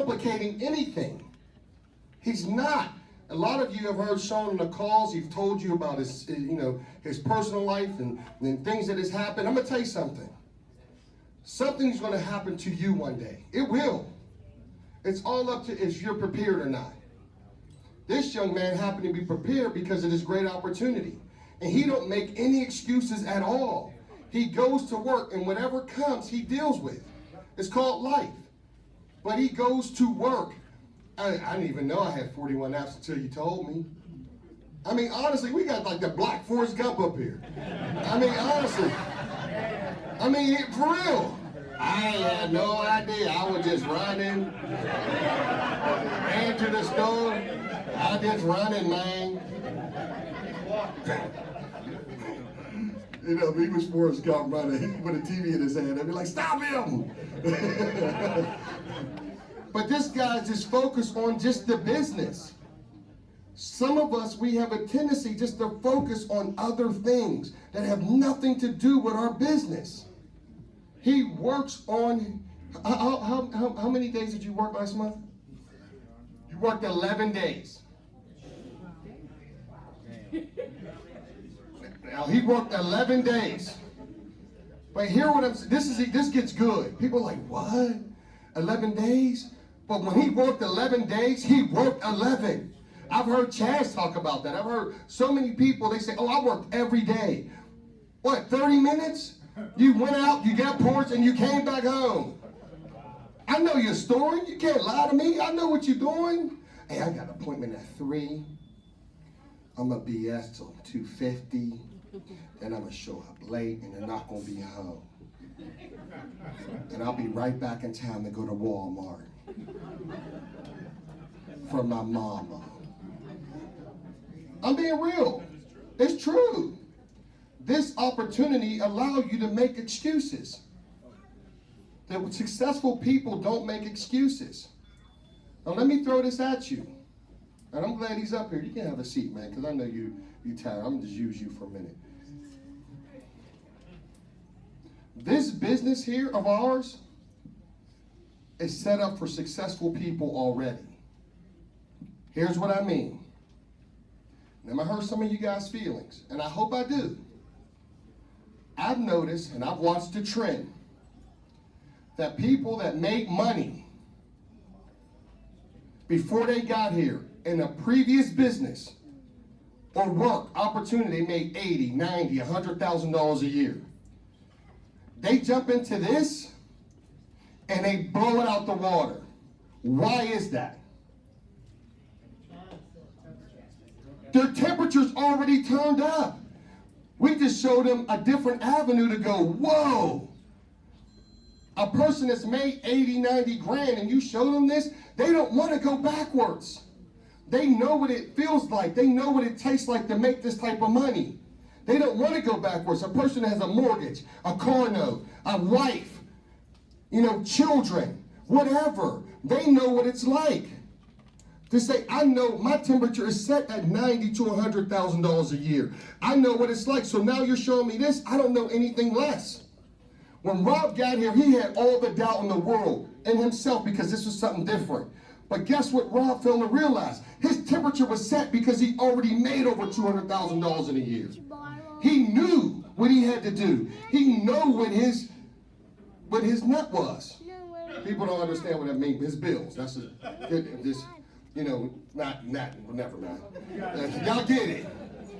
complicating anything. He's not. A lot of you have heard Sean on the calls. He's told you about his, his personal life and things that has happened. I'm going to tell you something. Something's going to happen to you one day. It will. It's all up to if you're prepared or not. This young man happened to be prepared because of this great opportunity. And he don't make any excuses at all. He goes to work, and whatever comes, he deals with. It's called life. But he goes to work. I didn't even know I had 41 apps until you told me. I mean, honestly, we got like the Black Forrest Gump up here. I mean, honestly. I mean, for real. I had no idea. I was just running. Ran to the store. I just running, man. You know, if he was Forrest Gump running, he would put a TV in his hand. I'd be like, stop him! But this guy's just focused on just the business. Some of us, we have a tendency just to focus on other things that have nothing to do with our business. He works on, how many days did you work last month? You worked 11 days. Now, he worked 11 days. But hear what I'm saying. This gets good. People are like, what? 11 days? But when he worked 11 days, he worked 11. I've heard Chaz talk about that. I've heard so many people, they say, oh, I worked every day. What, 30 minutes? You went out, you got points, and you came back home. I know your story. You can't lie to me. I know what you're doing. Hey, I got an appointment at 3. I'm going to BS till 2:50. Then I'm going to show up late, and they're not going to be home. And I'll be right back in town to go to Walmart for my mama. I'm being real. It's true. This opportunity allows you to make excuses. That successful people don't make excuses. Now let me throw this at you. And I'm glad he's up here. You can have a seat, man, because I know you're tired. I'm going to just use you for a minute. This business here of ours is set up for successful people already. Here's what I mean. Now, I hurt some of you guys' feelings, and I hope I do. I've noticed, and I've watched the trend, that people that make money before they got here in a previous business or work opportunity, they made $80, $90, $100,000 a year. They jump into this and they blow it out the water. Why is that? Their temperature's already turned up. We just showed them a different avenue to go, whoa. A person that's made 80, 90 grand and you show them this, they don't want to go backwards. They know what it feels like. They know what it tastes like to make this type of money. They don't want to go backwards. A person that has a mortgage, a car note, a wife, children, whatever. They know what it's like. To say, I know my temperature is set at $90,000 to $100,000 a year. I know what it's like. So now you're showing me this. I don't know anything less. When Rob got here, he had all the doubt in the world in himself because this was something different. But guess what Rob failed to realize? His temperature was set because he already made over $200,000 in a year. He knew what he had to do. He knew what his nut was. People don't understand what that means. His bills. That's this. Never mind. Y'all get it.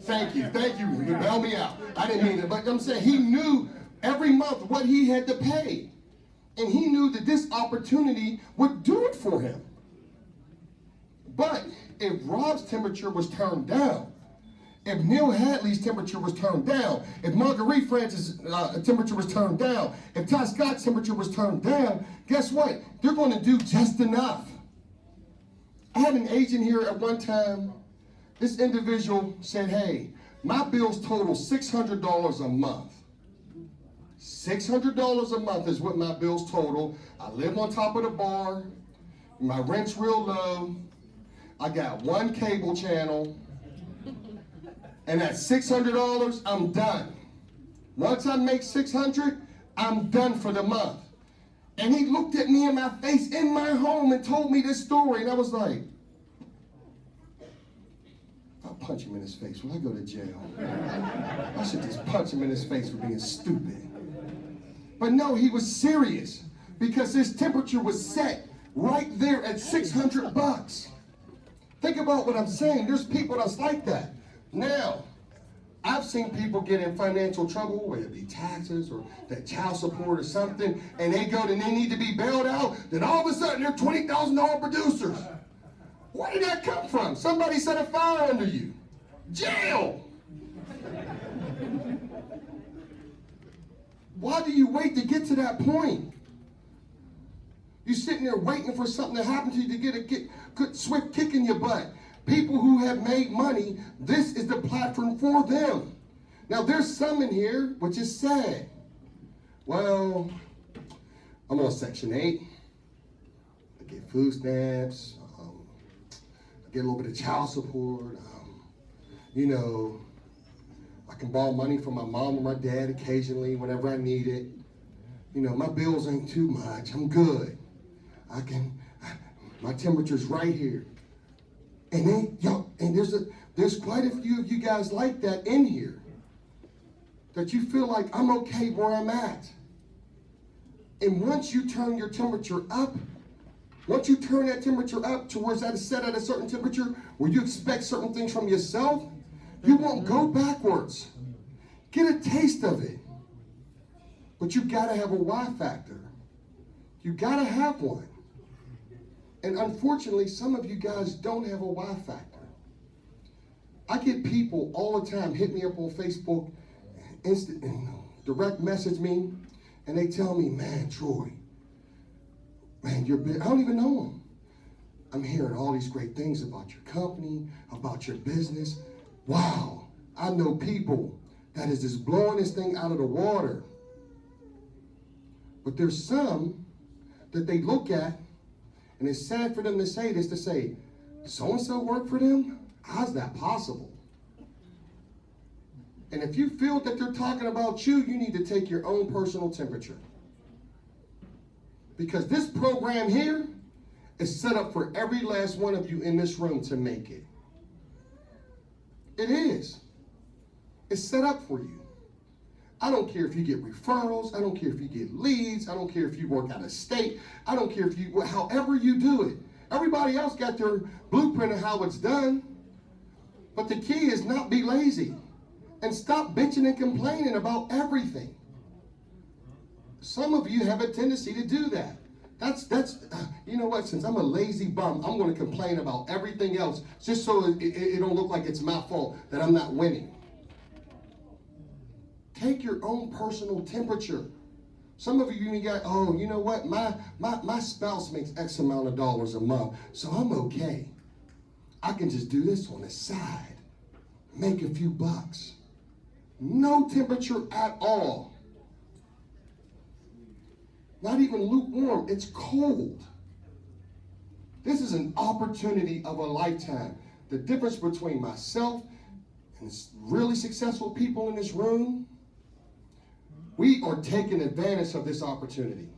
Thank you. You bail me out. I didn't mean it, but I'm saying he knew every month what he had to pay. And he knew that this opportunity would do it for him. But if Rob's temperature was turned down, if Neil Hadley's temperature was turned down, if Marguerite Francis' temperature was turned down, if Ty Scott's temperature was turned down, guess what? They're going to do just enough. I had an agent here at one time. This individual said, hey, my bills total $600 a month. $600 a month is what my bills total. I live on top of the bar. My rent's real low. I got one cable channel. And at $600, I'm done. Once I make $600, I'm done for the month. And he looked at me in my face in my home and told me this story. And I was like, I'll punch him in his face. Will I go to jail? I should just punch him in his face for being stupid. But no, he was serious because his temperature was set right there at $600. Think about what I'm saying. There's people that's like that. Now, I've seen people get in financial trouble, whether it be taxes or that child support or something, and they go and they need to be bailed out, then all of a sudden they're $20,000 producers. Where did that come from? Somebody set a fire under you. Jail! Why do you wait to get to that point? You're sitting there waiting for something to happen to you to get a good swift kick in your butt. People who have made money, this is the platform for them. Now there's some in here which is sad. Well, I'm on Section 8. I get food stamps. I get a little bit of child support. I can borrow money from my mom or my dad occasionally whenever I need it. My bills ain't too much. I'm good. My temperature's right here. And there's quite a few of you guys like that in here. That you feel like I'm okay where I'm at. And once you turn your temperature up, once you turn that temperature up towards that is set at a certain temperature where you expect certain things from yourself, you won't go backwards. Get a taste of it. But you gotta have a why factor. You gotta have one. And unfortunately, some of you guys don't have a why factor. I get people all the time hit me up on Facebook, direct message me, and they tell me, man, Troy, man, you're big. I don't even know them. I'm hearing all these great things about your company, about your business. Wow, I know people that is just blowing this thing out of the water. But there's some that they look at, and it's sad for them to say this, to say, so-and-so work for them? How's that possible? And if you feel that they're talking about you, you need to take your own personal temperature. Because this program here is set up for every last one of you in this room to make it. It is. It's set up for you. I don't care if you get referrals. I don't care if you get leads. I don't care if you work out of state. I don't care if you, however you do it. Everybody else got their blueprint of how it's done. But the key is not be lazy and stop bitching and complaining about everything. Some of you have a tendency to do that. You know what, since I'm a lazy bum, I'm going to complain about everything else just so it don't look like it's my fault that I'm not winning. Take your own personal temperature. Some of you got, oh, you know what, my spouse makes X amount of dollars a month, so I'm okay. I can just do this on the side, make a few bucks. No temperature at all. Not even lukewarm, it's cold. This is an opportunity of a lifetime. The difference between myself and really successful people in this room, we are taking advantage of this opportunity.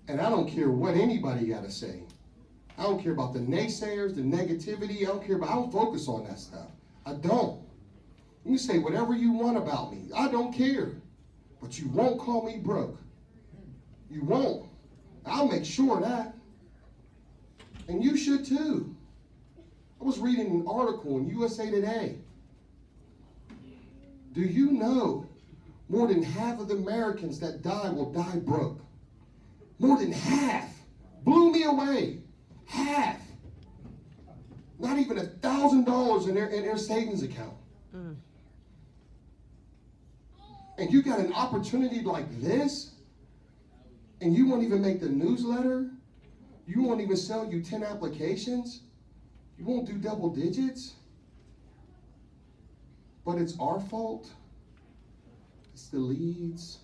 And I don't care what anybody got to say. I don't care about the naysayers, the negativity. I don't focus on that stuff. I don't. You can say whatever you want about me. I don't care. But you won't call me broke. You won't. I'll make sure of that. And you should too. I was reading an article in USA Today. Do you know more than half of the Americans that die will die broke? More than half. Blew me away. Half. Not even $1,000 in their savings account. And you got an opportunity like this, and you won't even make the newsletter? You won't even sell you 10 applications? You won't do double digits? But it's our fault? It's the leads?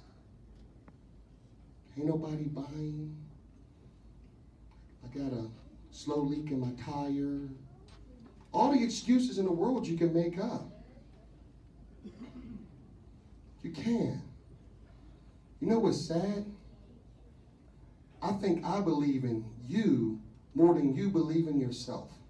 Ain't nobody buying? I got a slow leak in my tire? All the excuses in the world you can make up. You can. You know what's sad? I think I believe in you more than you believe in yourself.